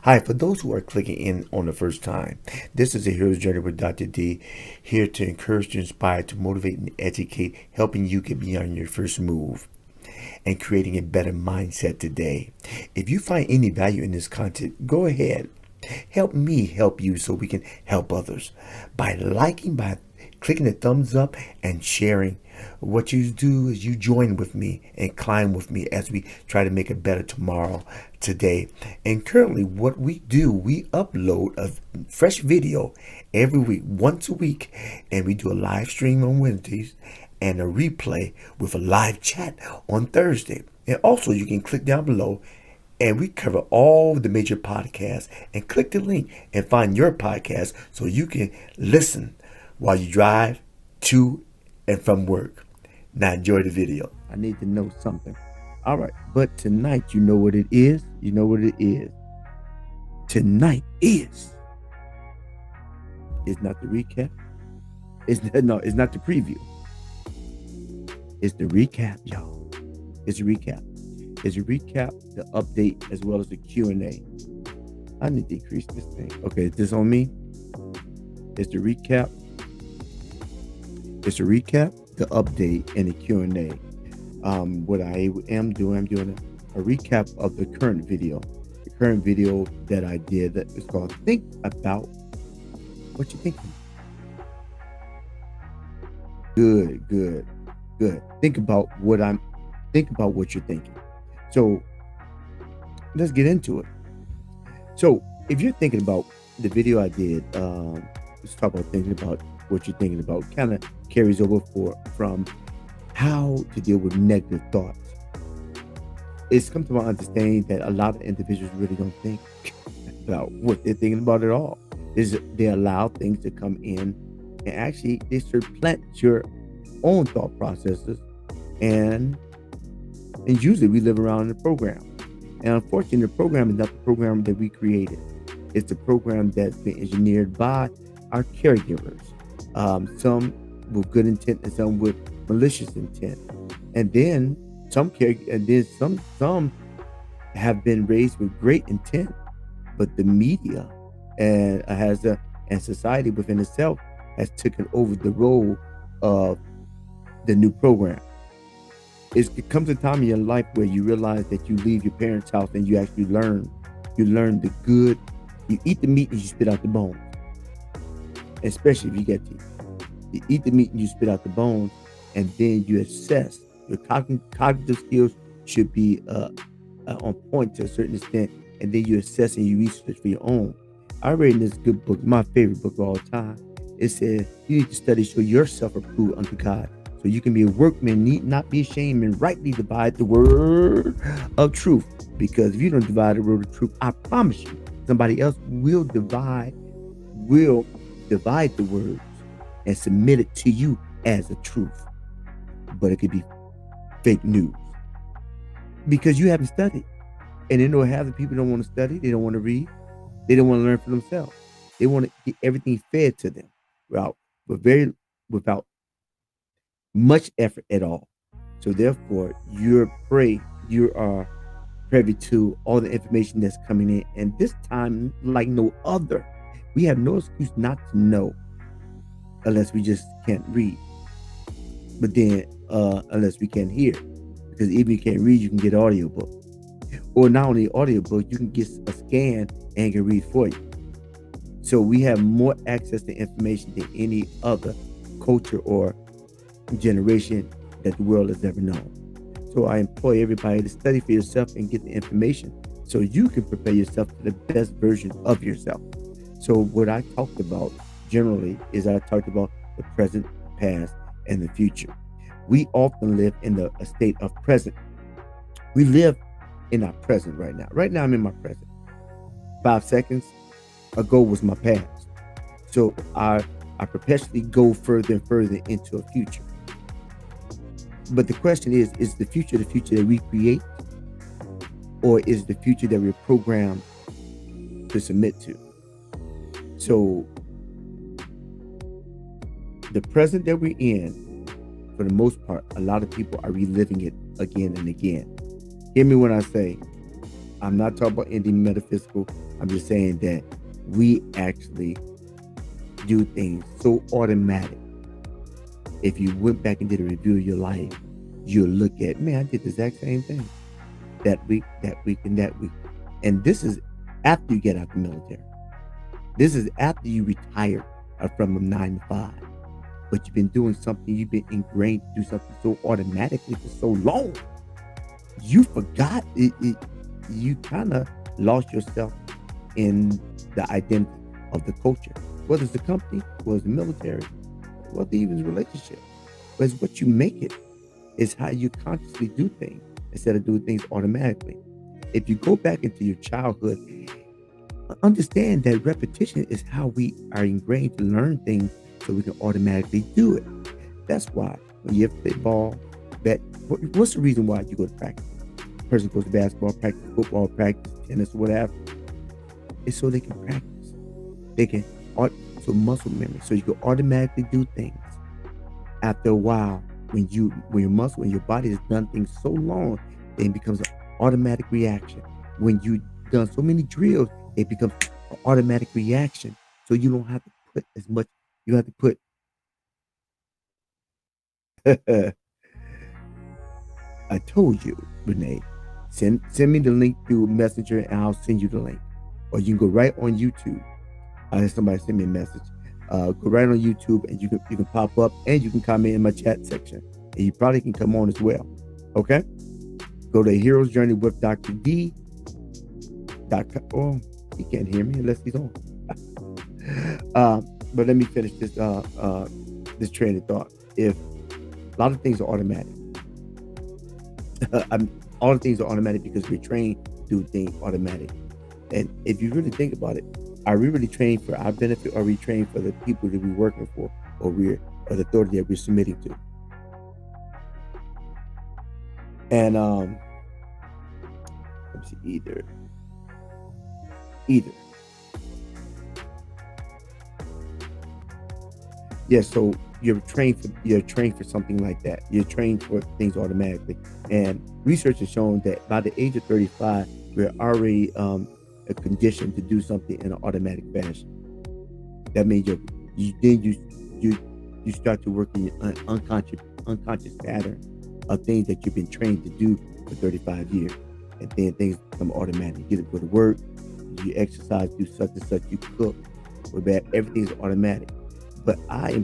Hi, for those who are clicking in on the first time, this is a Hero's Journey with Dr. D, here to encourage, to inspire, to motivate, and educate, helping you get beyond your first move and creating a better mindset today. If you find any value in this content, go ahead. Help me help you so we can help others by liking, by clicking the thumbs up and sharing. What you do is you join with me and climb with me as we try to make a better tomorrow today. And currently what we do, we upload a fresh video every week, once a week, and we do a live stream on Wednesdays and a replay with a live chat on Thursday. And also you can click down below and we cover all the major podcasts, and click the link and find your podcast so you can listen while you drive to and from work. Now enjoy the video. I need to know something. All right, but tonight, you know what it is? You know what it is. Tonight is. It's not the recap. It's not the preview. It's the recap, y'all. It's a recap. It's a recap, the update, as well as the Q&A. I need to decrease this thing. Okay, is this on me? It's the recap. It's a recap, the update, and the Q&A. What I am doing, I'm doing a recap of the current video. The current video that I did that is called Think About What You're Thinking. Good. Think about what you're thinking. So let's get into it. So if you're thinking about the video I did, let's talk about thinking about what you're thinking about. Kind of carries over from how to deal with negative thoughts. It's come to my understanding that a lot of individuals really don't think about what they're thinking about at all. They allow things to come in and actually they supplant your own thought processes, and usually we live around the program. And unfortunately, the program is not the program that we created. It's a program that's been engineered by our caregivers. Some with good intent and some with malicious intent. And then some have been raised with great intent, but the media and society within itself has taken over the role of the new program. It comes a time in your life where you realize that you leave your parents' house and you actually learn. You learn the good. You eat the meat and you spit out the bones. Especially if you get teeth. You eat the meat and you spit out the bones, and then you assess. Your cognitive skills should be on point to a certain extent, and then you assess and you research for your own. I read in this good book, my favorite book of all time. It says you need to study show yourself approved unto God, so you can be a workman, need not be ashamed, and rightly divide the word of truth. Because if you don't divide the word of truth, I promise you, somebody else will divide the words and submit it to you as a truth. But it could be fake news because you haven't studied. And you know, half the people don't want to study, they don't want to read, they don't want to learn for themselves. They want to get everything fed to them without much effort at all. So therefore, you are privy to all the information that's coming in, and this time, like no other, we have no excuse not to know, unless we just can't read. But then, unless we can't hear, because even if you can't read, you can get an audiobook, or not only audiobook, you can get a scan and can read for you. So we have more access to information than any other culture or generation that the world has ever known. So I implore everybody to study for yourself and get the information so you can prepare yourself to the best version of yourself. So what I talked about generally is I talked about the present, past, and the future. We often live in a state of present. We live in our present right now. Right now I'm in my present. 5 seconds ago was my past. So I perpetually go further and further into a future. But the question is the future that we create, or is the future that we're programmed to submit to? So the present that we're in, for the most part, a lot of people are reliving it again and again. Hear me when I say, I'm not talking about anything metaphysical. I'm I'm just saying that we actually do things so automatic. If you went back and did a review of your life, you'll look at, man, I did the exact same thing that week, and that week. And this is after you get out the military. This is after you retire from a 9 to 5. But you've been doing something, you've been ingrained to do something so automatically for so long. You forgot you kind of lost yourself in the identity of the culture, whether it's the company, whether it's the military, whether even relationship. But it's what you make it. It's how you consciously do things instead of doing things automatically. If you go back into your childhood, understand that repetition is how we are ingrained to learn things so we can automatically do it. That's why when you play ball, what's the reason why you go to practice? A person goes to basketball practice, football practice, tennis, whatever. It's so they can practice. They can, so muscle memory. So you can automatically do things. After a while, when your body has done things so long, then it becomes an automatic reaction. When you've done so many drills, it becomes an automatic reaction. So you don't have to put as much. You have to put. I told you, Renee. Send me the link through Messenger, and I'll send you the link. Or you can go right on YouTube. I had somebody send me a message. Go right on YouTube, and you can pop up, and you can comment in my chat section, and you probably can come on as well. Okay. Go to Hero's Journey with Dr. D. Oh, he can't hear me unless he's on. But let me finish this train of thought. If a lot of things are automatic, all the things are automatic because we're trained to do things automatic. And if you really think about it, are we really trained for our benefit, or are we trained for the people that we're working for, or the authority that we're submitting to? And let me see, either. Yeah, so you're trained for something like that. You're trained for things automatically. And research has shown that by the age of 35, we're already conditioned to do something in an automatic fashion. That means you start to work in an unconscious pattern of things that you've been trained to do for 35 years. And then things become automatic. You get to go to work, you exercise, do such and such, you cook, or that everything's automatic. But I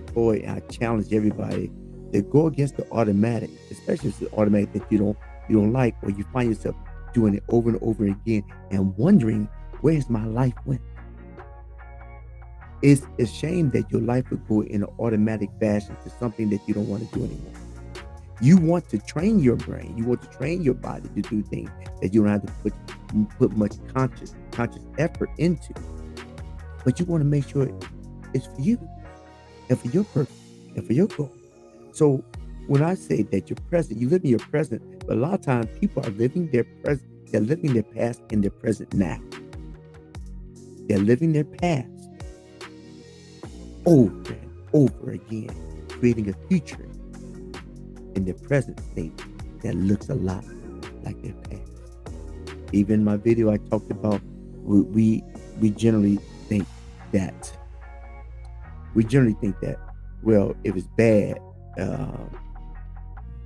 challenge everybody to go against the automatic, especially if it's the automatic that you don't like, or you find yourself doing it over and over again and wondering, where's my life went? It's a shame that your life would go in an automatic fashion to something that you don't want to do anymore. You want to train your brain, you want to train your body to do things that you don't have to put much conscious effort into. But you want to make sure it's for you, and for your purpose, and for your goal. So when I say that you're present, you live in your present, but a lot of times people are living their present, they're living their past in their present now. They're living their past over and over again, creating a future in their present state that looks a lot like their past. Even in my video, I talked about we generally think that well, if it's bad,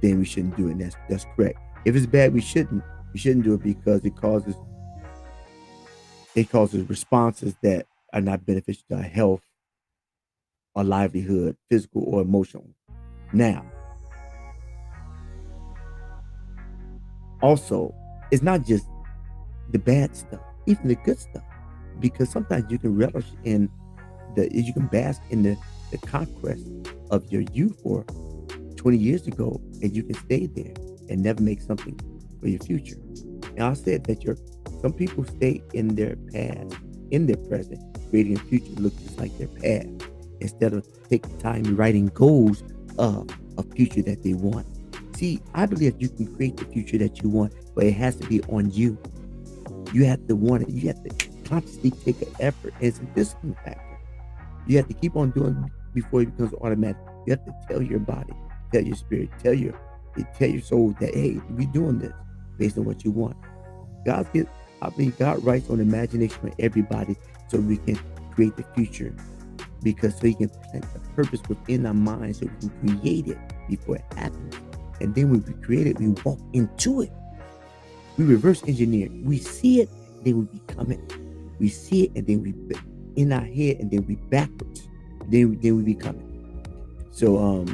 then we shouldn't do it. That's correct. If it's bad, we shouldn't do it because it causes responses that are not beneficial to our health, our livelihood, physical or emotional. Now, also, it's not just the bad stuff, even the good stuff, because sometimes you can relish in you can bask in the conquest of your youth or 20 years ago, and you can stay there and never make something for your future. And I said that some people stay in their past, in their present, creating a future that looks just like their past, instead of taking time and writing goals of a future that they want. See, I believe you can create the future that you want, but it has to be on you. You have to want it. You have to consciously take an effort. It's a discipline factor. You have to keep on doing it before it becomes automatic. You have to tell your body, tell your spirit, tell your soul that, hey, we're doing this based on what you want. I believe God writes on the imagination of everybody so we can create the future. Because so He can plant a purpose within our minds so we can create it before it happens. And then when we create it, we walk into it. We reverse engineer. We see it, then we become it. We see it, and then we in our head, and then we backwards. Then we become it. So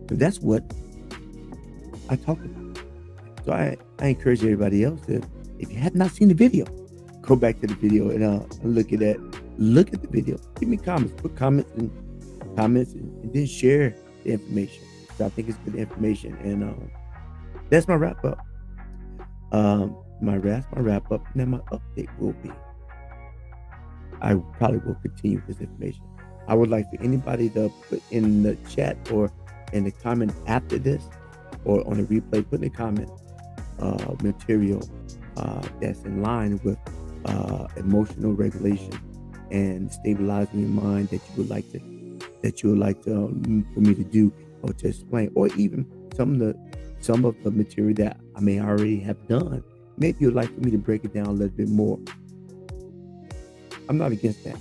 that's what I talked about. So I encourage everybody else to, if you have not seen the video, go back to the video and look at that. Look at the video. Give me comments. Put comments and then share the information. So I think it's good information. And that's my wrap up. My wrap up. Now my update will be, I probably will continue this information. I would like for anybody to put in the chat or in the comment after this, or on the replay, put in the comment material that's in line with emotional regulation and stabilizing your mind that you would like to for me to do or to explain, or even some of the material that I may already have done. Maybe you'd like for me to break it down a little bit more. I'm not against that.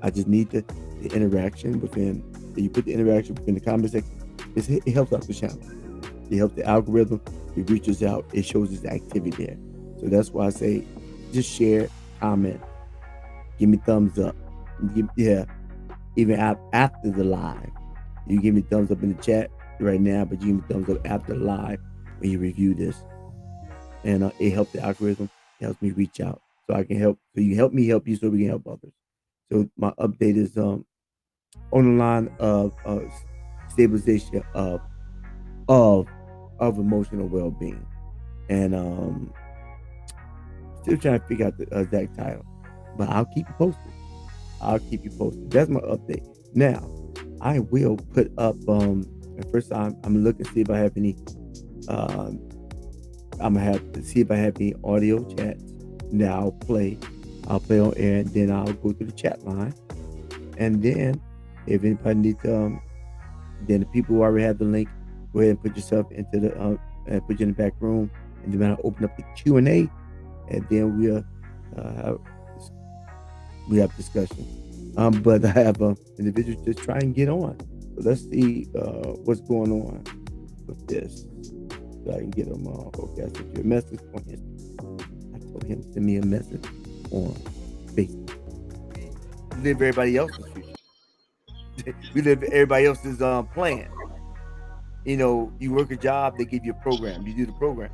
I just need the interaction within. You put the interaction within the comment section. It helps out the channel. It helps the algorithm. It reaches out. It shows its activity there. So that's why I say, just share, comment, give me thumbs up. Even after the live, you give me thumbs up in the chat right now, but you give me thumbs up after the live when you review this, and it helps the algorithm. It helps me reach out, so I can help. So you help me help you, so we can help others. So my update is on the line of stabilization of emotional well-being, and still trying to figure out the exact title, but I'll keep you posted. That's my update. Now, I will put up. At first, I'm looking to see if I have any. I'm gonna have to see if I have any audio chats. Now I'll play on air, and then I'll go to the chat line, and then if anybody needs, then the people who already have the link, go ahead and put yourself into the put you in the back room, and then I'll open up the Q&A, and then we have discussion. But I have individuals just try and get on. So let's see what's going on with this. So I can get them on. Okay, I sent you a message on Instagram. I told him to send me a message on Facebook. We live everybody else's future. We live everybody else's plan. You know, you work a job, they give you a program. You do the program.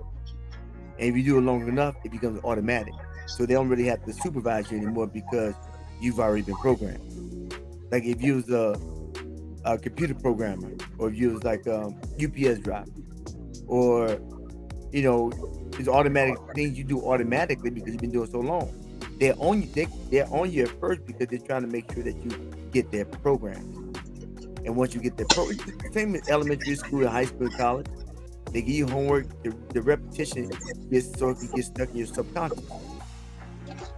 And if you do it long enough, it becomes automatic. So they don't really have to supervise you anymore because you've already been programmed. Like if you was a computer programmer, or if you was like UPS driver, or it's automatic things you do automatically because you've been doing it so long. They're on you at first because they're trying to make sure that you get their program. And once you get their program, same as elementary school, and high school, and college, they give you homework. The repetition gets so it can get stuck in your subconscious.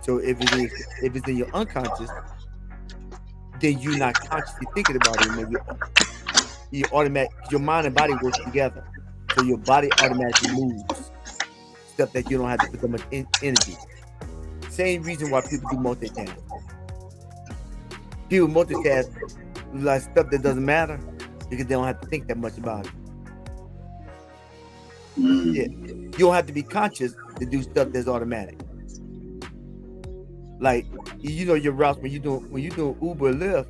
So if it's in your unconscious, then you're not consciously thinking about it anymore. You automatic, your mind and body work together, so your body automatically moves stuff that you don't have to put that much energy. Same reason why people do multitask. People multitask like stuff that doesn't matter because they don't have to think that much about it. Yeah. You don't have to be conscious to do stuff that's automatic. Like your routes when you do Uber or Lyft,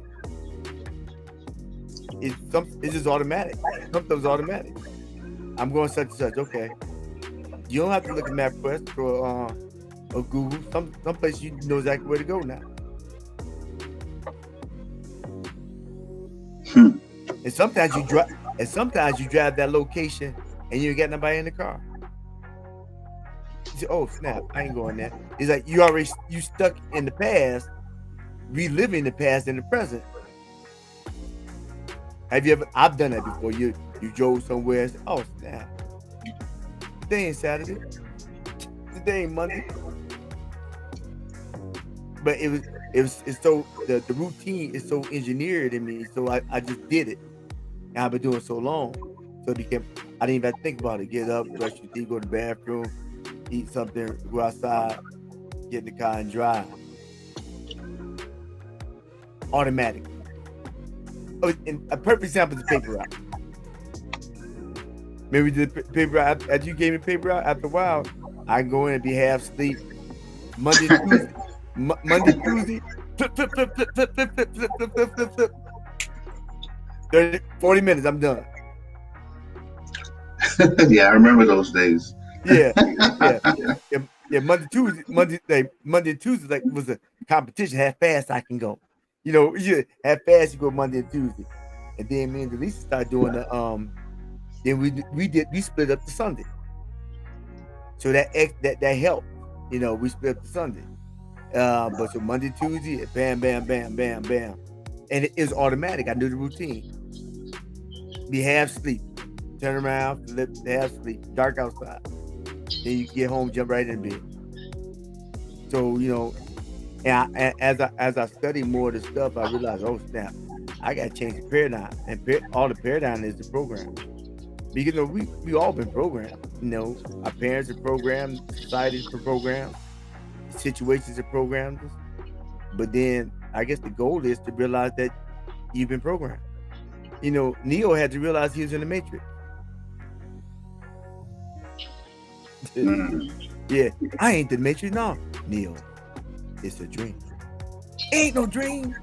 it's just automatic. Something's automatic. I'm going such and such. Okay. You don't have to look at MapQuest or Google. Some place you know exactly where to go now. And sometimes you drive that location and you ain't got nobody in the car. You say, oh snap, I ain't going there. It's like you stuck in the past, reliving the past in the present. Have you ever? I've done that before. You drove somewhere and said, oh snap, today ain't Saturday, today ain't Monday. But it's so the routine is so engineered in me, so I just did it. And I've been doing it so long, so it became, I didn't even think about it. Get up, brush your teeth, go to the bathroom, eat something, go outside, get in the car and drive. Automatically. Oh, and a perfect example is paper route. Maybe the paper route after you gave me paper route. After a while, I can go in and be half asleep. Monday, Tuesday, Monday, Tuesday, flip, flip, flip, flip, flip, flip, flip, flip, flip, flip, flip, flip. 30, 40 minutes, I'm done. Yeah, I remember those days. Yeah, yeah, yeah. Monday, Tuesday, like was a competition. How fast I can go. Yeah, how fast you go Monday and Tuesday, and then me and Delisa started doing the Then we split up the Sunday, so that helped. We split up the Sunday. But so Monday, Tuesday, bam, bam, bam, bam, bam, and it is automatic. I knew the routine. Be half sleep, turn around, flip, half sleep, dark outside. Then you get home, jump right in bed. So as I study more of the stuff, I realized, oh snap, I got to change the paradigm, and all the paradigm is the program. Because we all been programmed. Our parents are programmed, society's programmed, situations are programmed us. But then I guess the goal is to realize that you've been programmed. Neo had to realize he was in the matrix. Mm. Yeah, I ain't the matrix, no. Neo, it's a dream. Ain't no dream.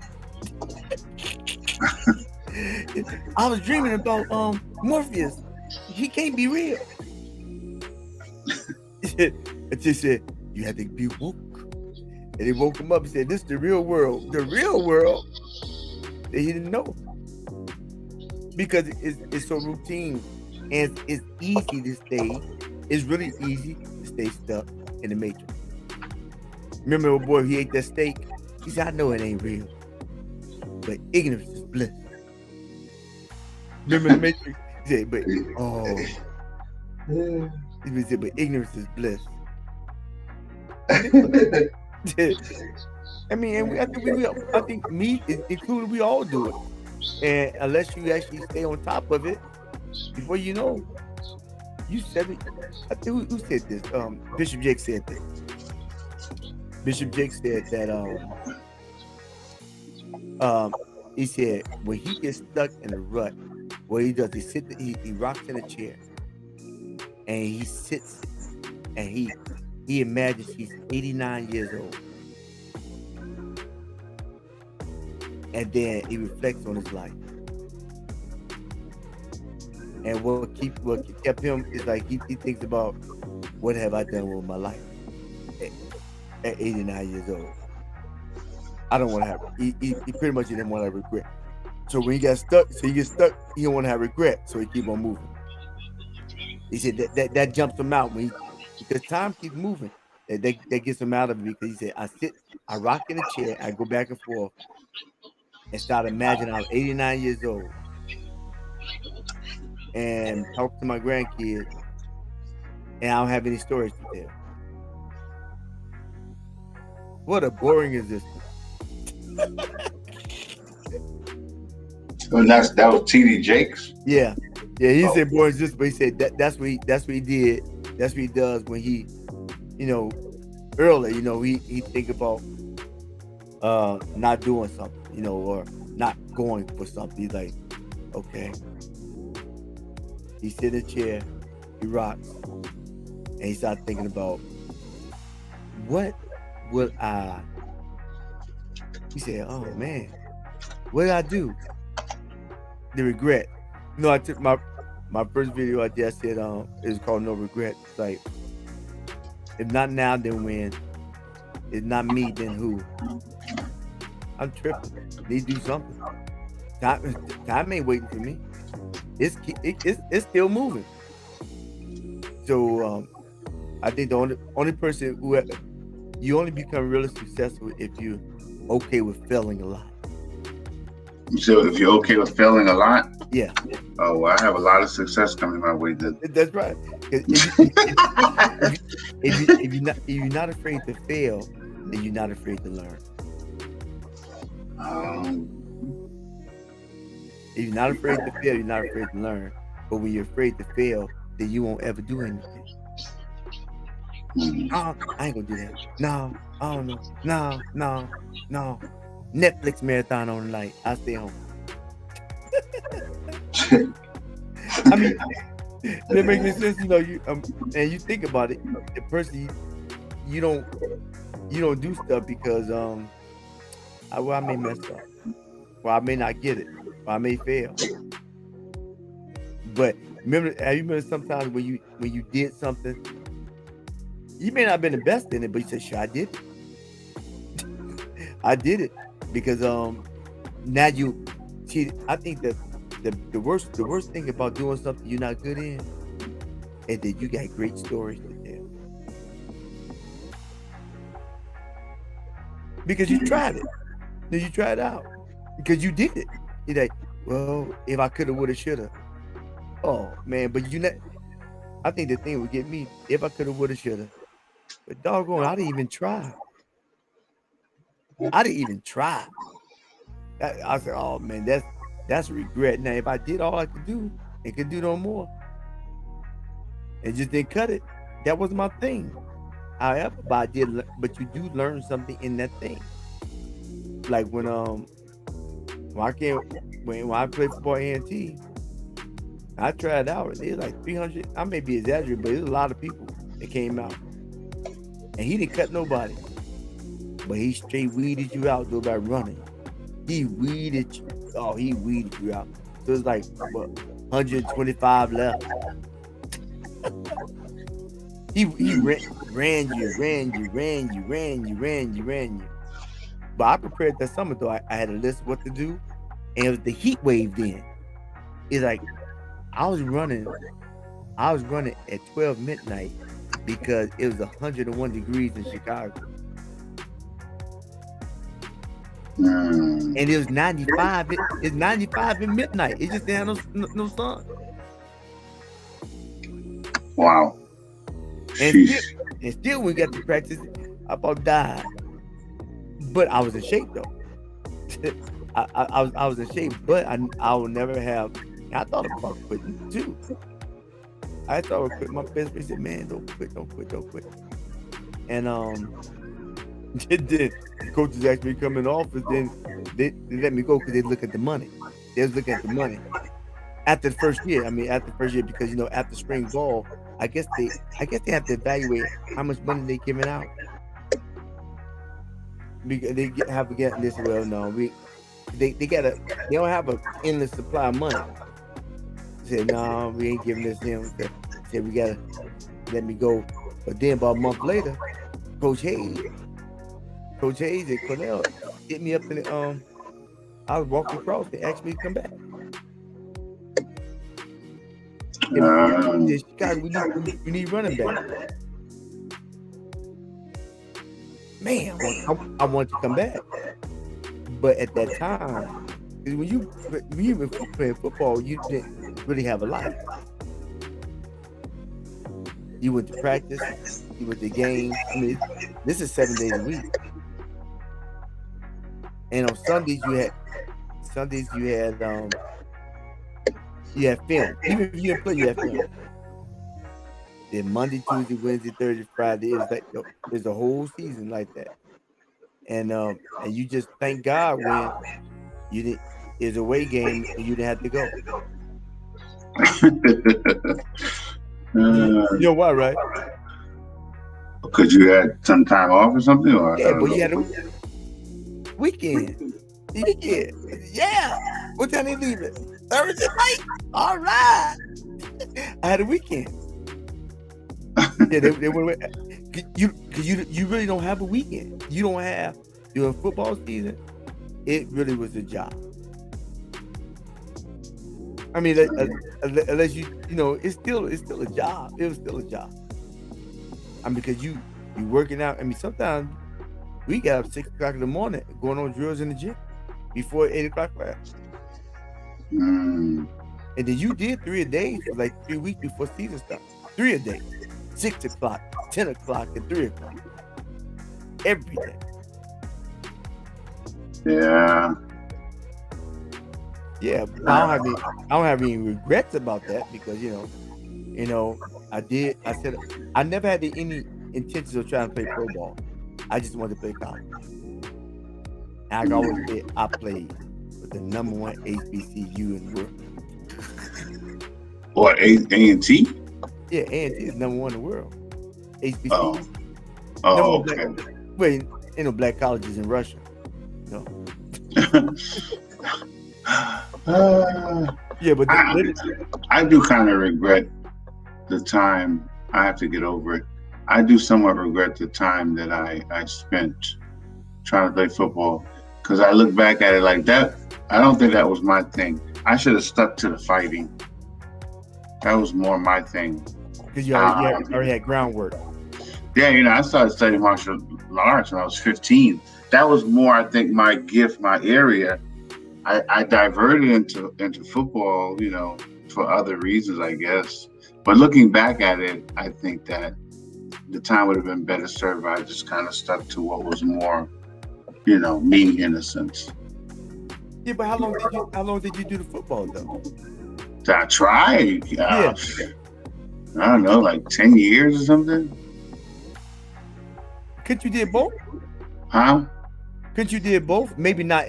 I was dreaming about Morpheus. He can't be real. It just said you had to be woke. And they woke him up and said, this is the real world. The real world. And he didn't know. Because it's so routine. And it's easy to stay. It's really easy to stay stuck in the matrix. Remember old boy, he ate that steak? He said, I know it ain't real. But ignorance is bliss. Remember the matrix? He said, but he said, but ignorance is bliss. I mean, and I think me included, we all do it. And unless you actually stay on top of it, before you know, you said it. I think who said this? Bishop Jake said this. Bishop Jake said that he said when he gets stuck in a rut, what he does, he rocks in a chair, and he sits, and he imagines he's 89 years old. And then he reflects on his life. And what kept him is like he thinks about, what have I done with my life at 89 years old. I don't want to have he pretty much didn't want to have regret. So when he gets stuck, he don't want to have regret, so he keep on moving. He said that jumps him out because time keeps moving. That gets him out of it, because he said, I rock in a chair, I go back and forth, and start imagining I'm 89 years old, and talk to my grandkids, and I don't have any stories to tell. What a boring existence. And that was TD Jakes. Yeah, he said boring existence, but he said that's what he did. That's what he does when he, early, he think about not doing something, or not going for something. He's like, okay. He sit in a chair, he rocks, and he starts thinking about, what would I? He said, oh man, what did I do? The regret. I took my first video I did. I said, it was called No Regret. It's like, if not now, then when? If not me, then who? I'm tripping. Need to do something. Time ain't waiting for me. It's still moving. So I think the only person you only become really successful if you're okay with failing a lot. So if you're okay with failing a lot, yeah. Oh, well, I have a lot of success coming my way. Then that's right. If you're not afraid to fail, then you're not afraid to learn. If you're not afraid to fail, you're not afraid to learn. But when you're afraid to fail, then you won't ever do anything. I ain't gonna do that. No, I don't know. No. Netflix marathon on tonight. I stay home. I mean, that makes sense. You know, and you think about it. The person you don't do stuff because I may mess up, or I may not get it, or I may fail. But remember sometimes when you did something, you may not have been the best in it, but you said, "Sure, I did it. I did it," because now you see. I think that the worst thing about doing something you're not good in is that you got great stories to tell because you tried it. Then you tried it out because you did it. You're like, well, if I coulda, woulda, shoulda. Oh man, but I think the thing would get me if I coulda, woulda, shoulda. But doggone, I didn't even try. I said, oh man, that's regret. Now, if I did all I could do and could do no more, and just didn't cut it, that was my thing. However, but you do learn something in that thing. Like when I played football at A&T, I tried out. It was like 300. I may be exaggerating, but it was a lot of people that came out, and he didn't cut nobody, but he straight weeded you out though by running. He weeded you. Oh, he weeded you out. So it's like what, 125 left. He ran you. But I prepared that summer though. I had a list of what to do, and it was the heat wave then. It's like I was running at 12 midnight because it was 101 degrees in Chicago. And it was 95. It's 95 at midnight. It just didn't have no sun. Wow. And still we got to practice. I about died. But I was in shape though. I was in shape, but I will never have. I thought about quitting too. I thought I quit. My best friend said, "Man, don't quit." And the coaches asked me to come in the office. Then they let me go because they look at the money. They was looking at the money after the first year. Because after spring ball, I guess they have to evaluate how much money they giving out. Because they have to get this. Well, no, they don't have an endless supply of money. They said, no, we ain't giving this to him. They said we gotta let me go. But then about a month later, Coach Hayes at Cornell hit me up in I was walking across. They asked me to come back. Chicago, we need running back. Man, I want to come back. But at that time, when you were playing football, you didn't really have a life. You went to practice, you went to games. I mean, this is 7 days a week. And on Sundays you had film. Even if you didn't play, you had film. Then Monday, Tuesday, Wednesday, Thursday, Friday, it's a whole season like that. And you just thank God when it's a away game and you didn't have to go. You know why, right? Because you had some time off or something? Or yeah, but you had a weekend. Yeah. What time they leave it? Thursday night? All right. I had a weekend. Yeah, they went away. You really don't have a weekend. You don't have during football season. It really was a job. I mean, unless it's still a job. It was still a job. I mean, because you working out. I mean, sometimes we got up 6 o'clock in the morning going on drills in the gym before 8 o'clock class. And then you did 3 a day for like 3 weeks before season started. 3 a day. 6 o'clock, 10 o'clock, and 3 o'clock. Every day. Yeah. Yeah, but I don't have any regrets about that because I said I never had any intentions of trying to play pro ball. I just wanted to play college. And I always said I played with the number one HBCU in the world. Or A&T? Yeah, A&T is number one in the world. HBCU. Oh, okay. Wait, ain't no black colleges in Russia. No. Yeah, but I do kind of regret the time. I have to get over it. I do somewhat regret the time that I spent trying to play football, because I look back at it like that. I don't think that was my thing. I should have stuck to the fighting. That was more my thing. Because you already had groundwork. Yeah, I started studying martial arts when I was 15. That was more, I think, my gift, my area. I diverted into football, for other reasons, I guess. But looking back at it, I think that the time would have been better served if I just kind of stuck to what was more, me in a sense. Yeah, but how long did you do the football though? Did I try? Yeah. I don't know, like 10 years or something. Couldn't you did both? Huh? Couldn't you did both? Maybe not.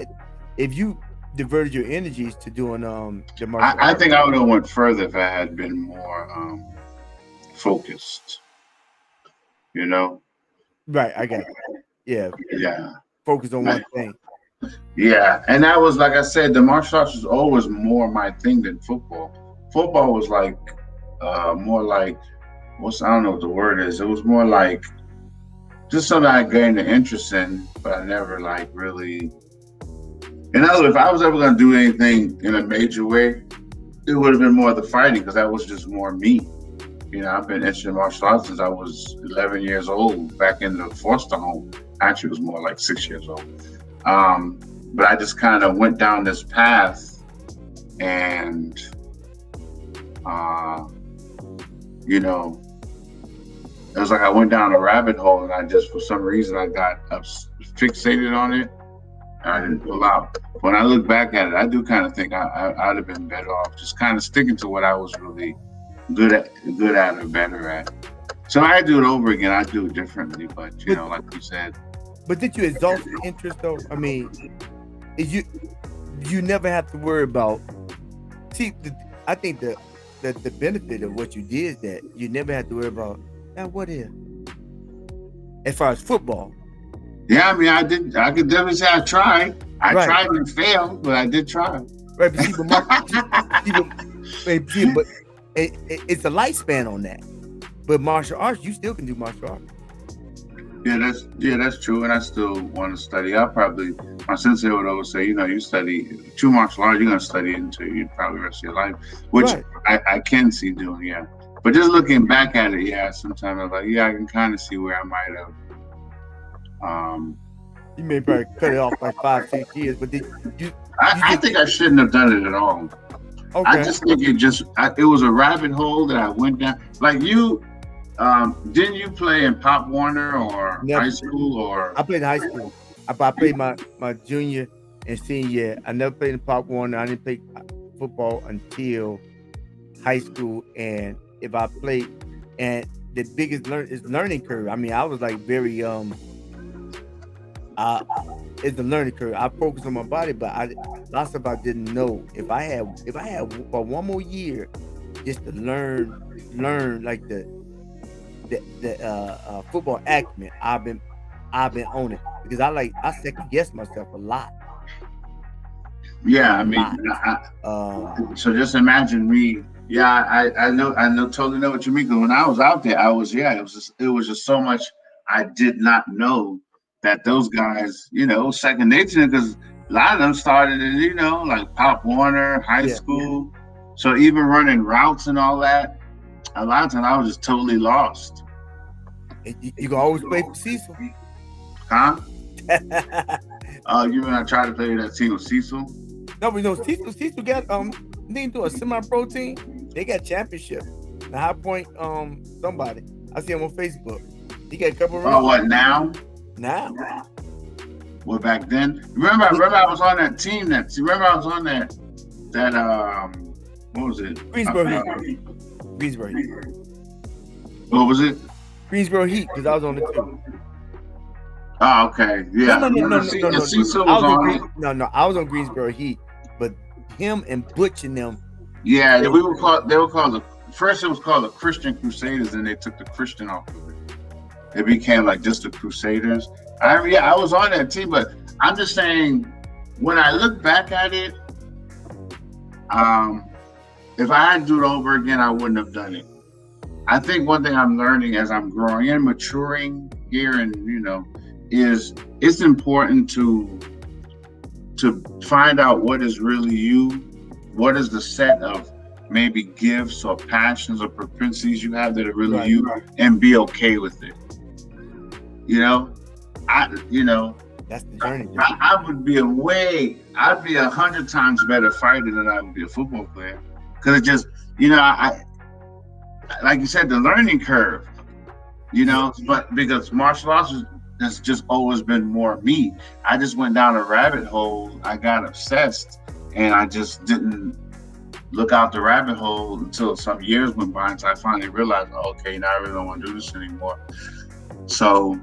If you diverted your energies to doing the martial I arts. think I would have went further if I had been more focused. Right, I got it. Yeah. Yeah. Focus on one thing. Yeah, and that was, like I said, the martial arts was always more my thing than football. Football was like more like I don't know what the word is. It was more like just something I gained an interest in, but I never like really. In other words, if I was ever going to do anything in a major way, it would have been more the fighting, because that was just more me. I've been interested in martial arts since I was 11 years old, back in the foster home. Actually, it was more like 6 years old. But I just kind of went down this path, and it was like I went down a rabbit hole, and I just, for some reason, I got fixated on it, and I didn't pull out. When I look back at it, I do kind of think I'd have been better off just kind of sticking to what I was really good at or better at. So I do it over again. I do it differently, but like you said. But did you exhaust the interest though? I mean, you never have to worry about. See, I think the benefit of what you did is that you never have to worry about. Now what is? As far as football. Yeah, I mean, I could definitely say I tried. I tried and failed, but I did try. Right, but but it's a lifespan on that. But martial arts, you still can do martial arts. Yeah, that's true, and I still want to study. My sensei would always say, you study true martial arts, you're gonna study it until you probably the rest of your life, which I can see doing, yeah. But just looking back at it, yeah, sometimes I'm like, I can kind of see where I might have. You may probably cut it off like 5-6 years, but I think I shouldn't have done it at all. Okay. I just think it was a rabbit hole that I went down. Like you, didn't you play in Pop Warner or high school or? I played in high school. I played my junior and senior year. I never played in Pop Warner. I didn't play football until high school. And if I played, and the biggest learning curve. I mean, I was like very it's the learning curve. I focused on my body, but lots of I didn't know. If I had for one more year, just to learn like the football acumen, I've been on it, because I second guess myself a lot. Yeah, I mean, so just imagine me. Yeah, I know, totally know what you mean. Because when I was out there, it was just so much I did not know. That those guys, second nature, because a lot of them started in, like Pop Warner, high school. So even running routes and all that, a lot of times I was just totally lost. You can always play for Cecil. Huh? You mean I tried to play that team with Cecil? No, but Cecil got they do a semi-pro team. They got championship. The High Point somebody. I see him on Facebook. He got a couple of runs. Oh, what now? Now. Well, back then, remember I was on that team. Remember I was on that what was it? Greensboro. What was it? Greensboro Heat, because I was on it too. Oh, okay. No, Yeah. no, no, no, Remember, no, no, no. Cecil I was was on on it. no, I was on Greensboro Heat, but him and Butch and them. Yeah, they were called first it was called the Christian Crusaders, and they took the Christian off of it. It became like just the Crusaders. I was on that team, but I'm just saying, when I look back at it, um, if I had to do it over again, I wouldn't have done it. I think one thing I'm learning as I'm growing and maturing here, and is it's important to find out what is really you, what is the set of maybe gifts or passions or propensities you have that are really Right. you, and be okay with it. You know, That's the journey. I would be I'd be 100 times better fighter than I would be a football player, because it just, I like you said, the learning curve, but because martial arts has just always been more me. I just went down a rabbit hole. I got obsessed, and I just didn't look out the rabbit hole until some years went by, until I finally realized, okay, now I really don't want to do this anymore. So,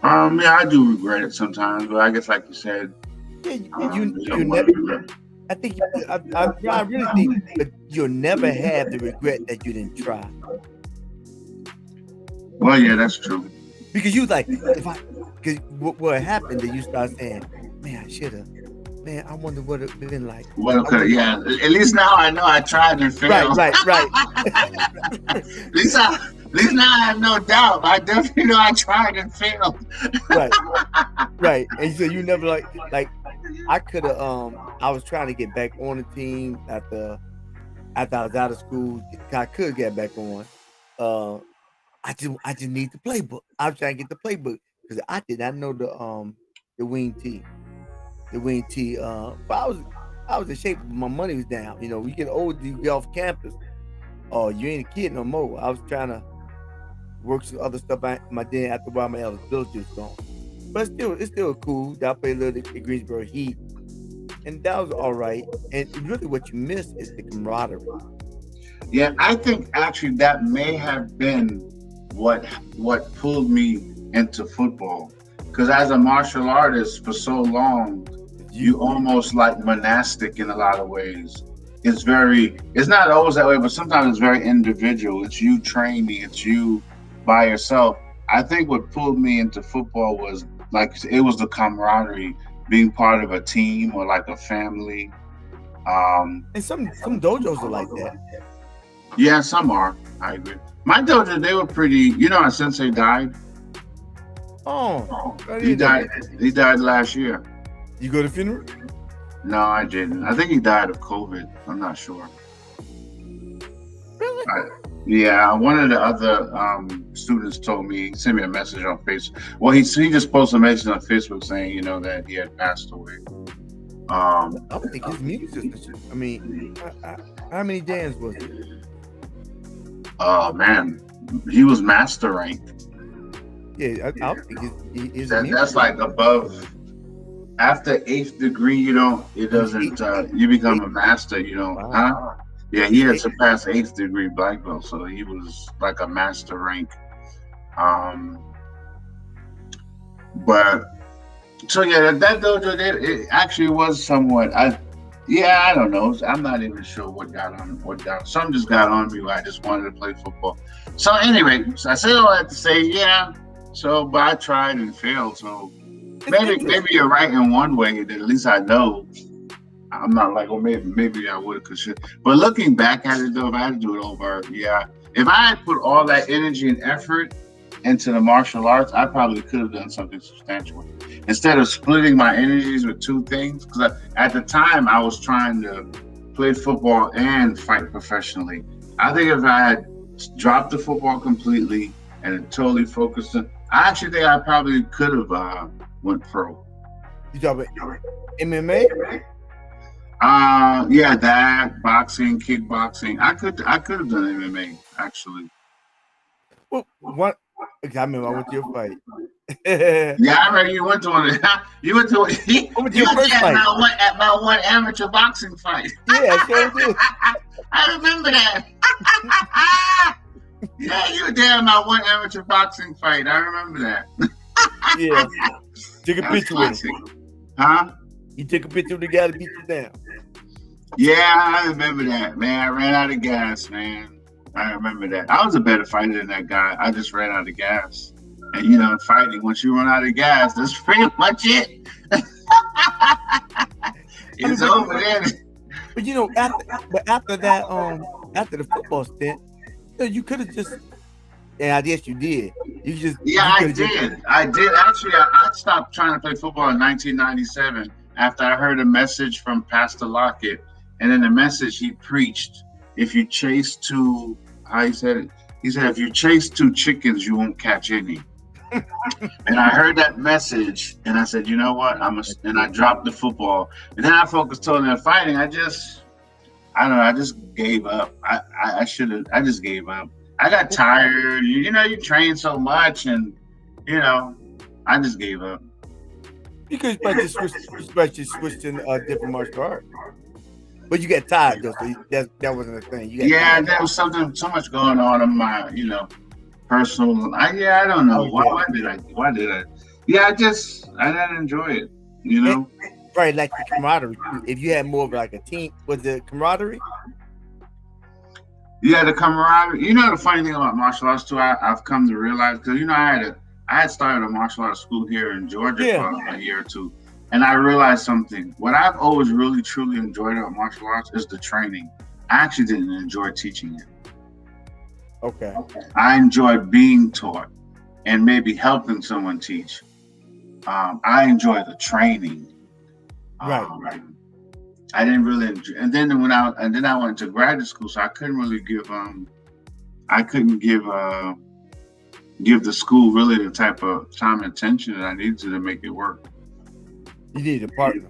yeah, I do regret it sometimes, but I guess, like you said, Yeah, you never. I think I really think that you'll never have the regret that you didn't try. Well, yeah, that's true. Because you like, because what happened that you start saying, man, I should have. Man, I wonder what it been like. Well, yeah. At least now I know I tried and failed. Right. At least now I have no doubt. I definitely know I tried and failed. Right. And so you never like I could have. I was trying to get back on the team after I was out of school. I could get back on. I just need the playbook. I was trying to get the playbook because I did not know the wing T. The wing T. But I was in shape. But my money was down. You get older, you get off campus. Oh, you ain't a kid no more. I was trying to work some other stuff. My dad, after a while, my eligibility was gone. But it's still cool. I played a little at Greensboro Heat, and that was all right. And really, what you miss is the camaraderie. Yeah, I think actually that may have been what pulled me into football. Because as a martial artist for so long, you almost like monastic in a lot of ways. It's not always that way, but sometimes it's very individual. It's you training, it's you by yourself. I think what pulled me into football was it was the camaraderie, being part of a team or like a family. And some dojos are like that. Yeah, some are. I agree. My dojo, they were pretty. Our sensei died. Oh, he died. He died last year. You go to the funeral? No, I didn't. I think he died of COVID. I'm not sure. Really? Yeah, one of the other students told me, he sent me a message on Facebook. Well, he just posted a message on Facebook saying, that he had passed away. I don't think his music system. I mean, how many dans was it? Oh man, he was master rank. Yeah, I don't think his that's like above. After 8th degree, it doesn't. You become a master. Wow. Huh? Yeah, he had surpassed 8th degree black belt, so he was like a master rank. But so yeah, that dojo, it actually was somewhat. I don't know. I'm not even sure what got on. Some just got on me. I just wanted to play football. So anyway, I said all that to say, yeah. So, but I tried and failed. So maybe you're right in one way. That at least I know. I'm not like, oh, maybe I would have. But looking back at it though, if I had to do it over, yeah. If I had put all that energy and effort into the martial arts, I probably could have done something substantial. Instead of splitting my energies with two things, because at the time I was trying to play football and fight professionally. I think if I had dropped the football completely and totally focused on, I actually think I probably could have went pro. You talk about MMA? Yeah, that, boxing, kickboxing. I could have done MMA actually. Well, what? I remember I went to your fight. Yeah, I remember you went to one. You went to your first fight. At my one amateur boxing fight. Yeah, sure did. I remember that. Yeah, you were there in my one amateur boxing fight. I remember that. Yeah, took a That was picture with him. classic. Huh? You took a picture with the guy that beat you down. Yeah, I remember that, man. I ran out of gas, man. I remember that. I was a better fighter than that guy. I just ran out of gas. And you know, in fighting, once you run out of gas, that's pretty much it. I mean, It's over then. but you know, after that, after the football stint, you could have just, and I guess you did. Yeah, You I could have just, did. I did. Actually, I stopped trying to play football in 1997 after I heard a message from Pastor Lockett. And in the message, he preached, if you chase two, how he said it? He said, if you chase two chickens, you won't catch any. And I heard that message, and I said, you know what? And I dropped the football. And then I focused totally on fighting. I don't know. I just gave up. I should have. I just gave up. I got tired. You know, you train so much, and you know, I just gave up. because but you switched in a different martial art. But you got tired though, so that wasn't a thing. You got Yeah, tired. there was something so much going on in my, personal. I don't know Oh why. yeah, Why did I? Yeah, I didn't enjoy it. You and know. right, like the camaraderie. If you had more of like a team, was the camaraderie? Yeah, the camaraderie. You know, the funny thing about martial arts too, I've come to realize because I had started a martial arts school here in Georgia Yeah, for a year or two, and I realized something. What I've always really truly enjoyed about martial arts is the training. I actually didn't enjoy teaching it. okay, I enjoyed being taught and maybe helping someone teach. I enjoy the training. right. I didn't really enjoy, and then I went to graduate school, so I couldn't really I couldn't give the school really the type of time and attention that I needed to make it work. You need a partner.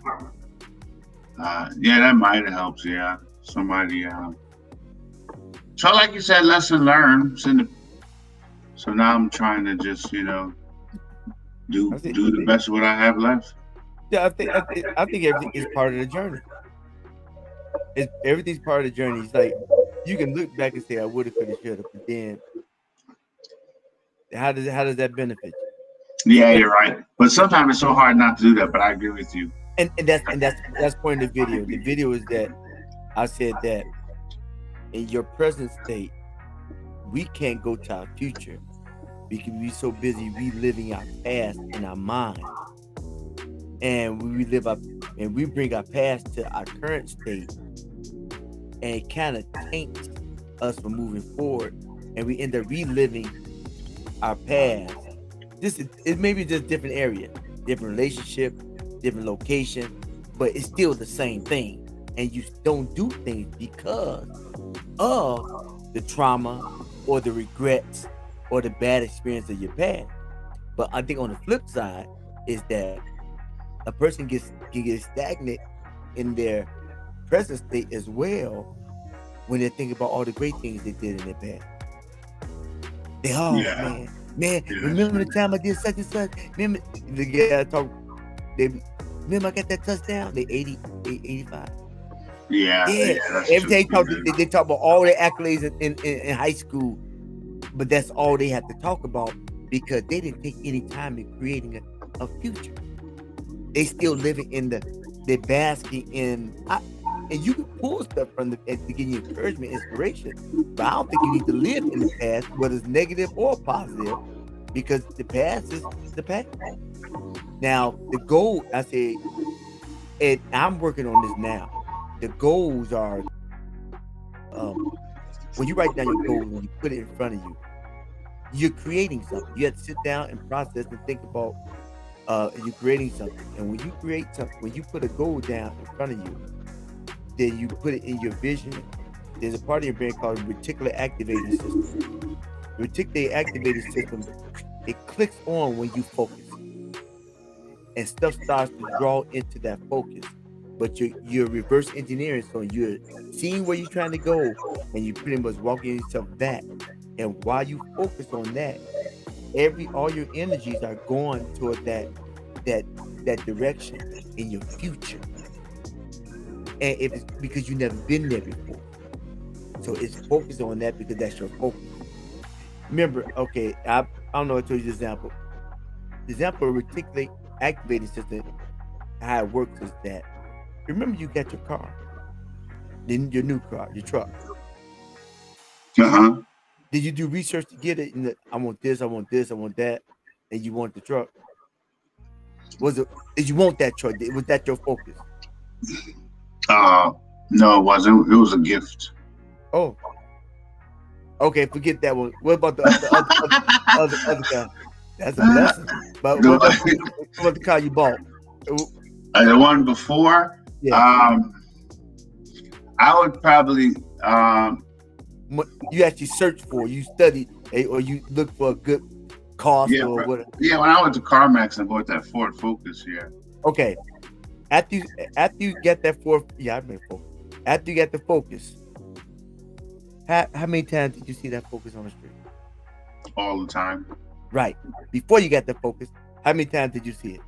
Yeah, that might have helped. Yeah, somebody. So, like you said, lesson learned. So now I'm trying to just I think, do the best of what I have left. yeah, I think everything is part of the journey. Everything's part of the journey. It's like you can look back and say, I would have, could have, should have, but then how does that benefit you? Yeah, you're right. But sometimes it's so hard not to do that. But I agree with you. And that's point of the video. The video is that I said that in your present state, we can't go to our future because we're so busy reliving our past in our mind, and we relive our and we bring our past to our current state, and it kind of taints us from moving forward, and we end up reliving our past. It may be just different area, different relationship, different location, but it's still the same thing. And you don't do things because of the trauma or the regrets or the bad experience of your past. But I think on the flip side is that a person can get stagnant in their present state as well when they think about all the great things they did in their past. They Yeah, man, yeah, that's remember the true. time I did such and such? Remember the guy talk they remember I got that touchdown? They 85. Yeah, Yeah. that's Every true. time Yeah. they talk about all their accolades in high school, but that's all they have to talk about because they didn't take any time in creating a future. They still living in they're basking and you can pull stuff from to give you encouragement, inspiration, but I don't think you need to live in the past, whether it's negative or positive, because the past is the past. Now the goal, I say, and I'm working on this now. The goals are um, when you write down your goals and you put it in front of you, you're creating something. You have to sit down and process and think about you're creating something. And when you create something, when you put a goal down in front of you, then you put it in your vision. There's a part of your brain called reticular activating system. The reticular activating system, it clicks on when you focus, and stuff starts to draw into that focus. But you're reverse engineering, so you're seeing where you're trying to go, and you pretty much walking yourself back. And while you focus on that, all your energies are going toward that that direction in your future. And if it's because you've never been there before, so it's focused on that because that's your focus. Remember, okay, I don't know. I told you the example. The example of reticulate activating system, how it works is that remember you got your car, then your new car, your truck. Uh-huh. Did you do research to get it? And I want this, I want this, I want that, and you want the truck. Was it? Did you want that truck? Was that your focus? Uh, no, it wasn't. It was a gift. Oh, okay. Forget that one. What about the other car? That's a blessing. But what about The, what about the car you bought? Uh, the one before, Yeah, um, I would probably, you actually search for, you study, or you look for a good cost yeah, or what? yeah. When I went to CarMax, I bought that Ford Focus. Yeah. Okay, after you after you get that fourth, yeah, I mean focus. After you get the focus, how many times did you see that focus on the street? All the time. Right. Before you got the focus, how many times did you see it?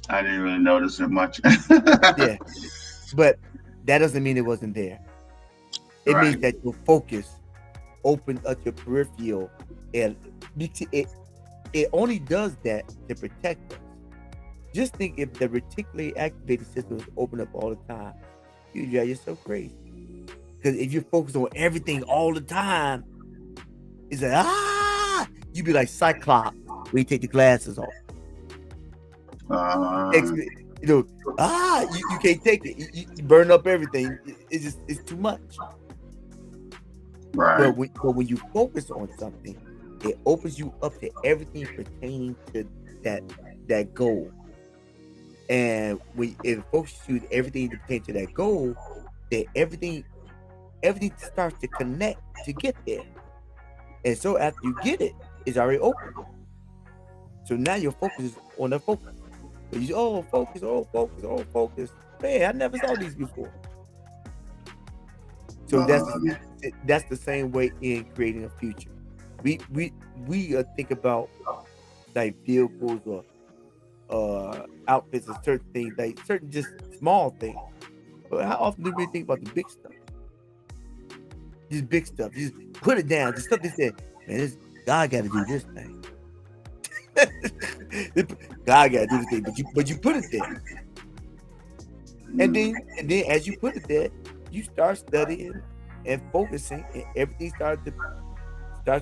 I didn't really notice it much. Yeah. But that doesn't mean it wasn't there. It means Right. that your focus opened up your peripheral, and it only does that to protect us. Just think if the reticularly activated system was open up all the time, you drive yourself crazy. Because if you focus on everything all the time, it's like you be like Cyclops when you take the glasses off. Uh, You know, you can't take it. You burn up everything. It's too much. right. But when you focus on something, it opens you up to everything pertaining to that that goal. And when it focuses you to everything that pertains to that goal, that everything starts to connect to get there. And so after you get it, it's already open. So now your focus is on the focus. So you focus, focus, focus. Man, I never saw these before. So Uh, that's the same way in creating a future. We we we think about like vehicles or outfits or certain things, like certain just small things. But how often do we think about the big stuff? Just big stuff. Just put it down. Just stuff they said, man, God got to do this thing. God got to do this thing, but you put it there, and then as you put it there, you start studying and focusing, and everything starts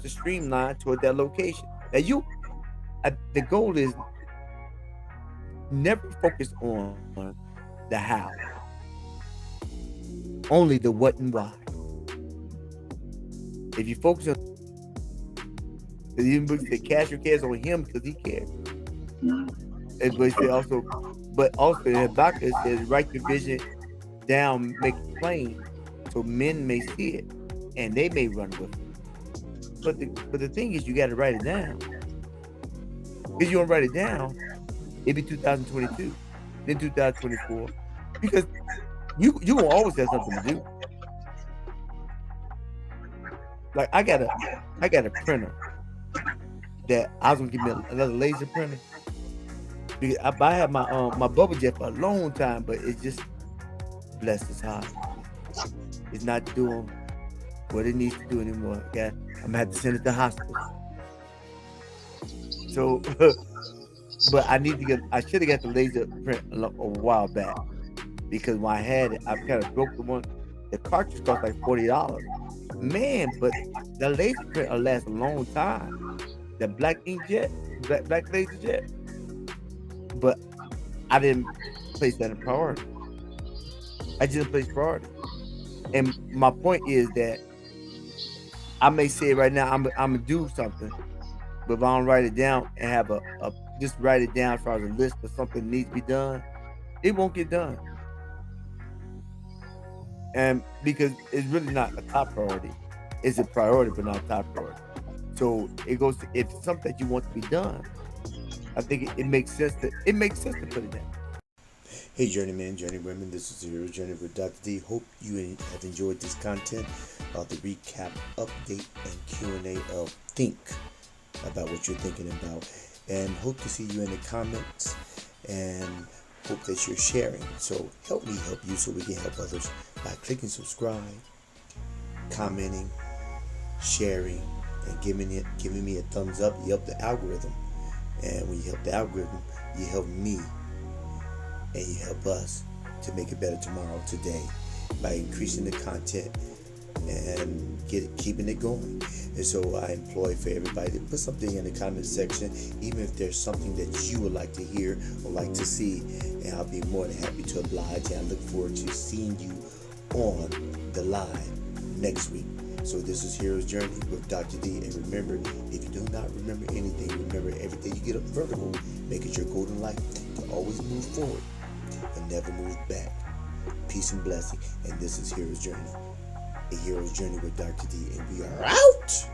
to streamline toward that location. Now the goal is never focus on the how, only the what and why. If you focus on, even books say cast your cares on him because he cares. And but he said also, but also in Habakkuk it says write your vision down, make it plain, so men may see it and they may run with it. But the thing is, you got to write it down. Because you don't write it down, it'd be 2022, then 2024, because you gonna always have something to do. Like I got a printer that I was gonna give me another laser printer because I had my bubble jet for a long time, but it just blessed his heart. It's not doing what it needs to do anymore. Okay, I'm gonna have to send it to hospital. So, but I should have got the laser print a while back because when I had it, I kind of broke the one. The cartridge cost like $40. Man, but the laser print will last a long time. The black inkjet, black laser jet. But I didn't place that in priority. I just placed priority. And my point is that I may say right now I'm gonna do something, but if I don't write it down and have a just write it down as far as a list of something that needs to be done, it won't get done. And because it's really not a top priority, it's a priority but not a top priority. So it goes to, if it's something that you want to be done, I think it makes sense to put it down. Hey, journeyman, journeywomen, this is your journey with Dr. D. Hope you have enjoyed this content of the recap, update, and Q&A of Think about what you're thinking about, and hope to see you in the comments, and hope that you're sharing. So help me help you so we can help others by clicking subscribe, commenting, sharing, and giving me a thumbs up. You help the algorithm, and when you help the algorithm, you help me, and you help us to make a better tomorrow today by increasing the content and keeping it going. And so I employ for everybody to put something in the comment section, even if there's something that you would like to hear or like to see, and I'll be more than happy to oblige. And I look forward to seeing you on the live next week. So this is Hero's Journey with Dr. D. And remember, if you do not remember anything, remember every day you get up vertical, make it your golden life to always move forward and never move back. Peace and blessing. And this is Hero's Journey. A Hero's Journey with Dr. D. And we are out.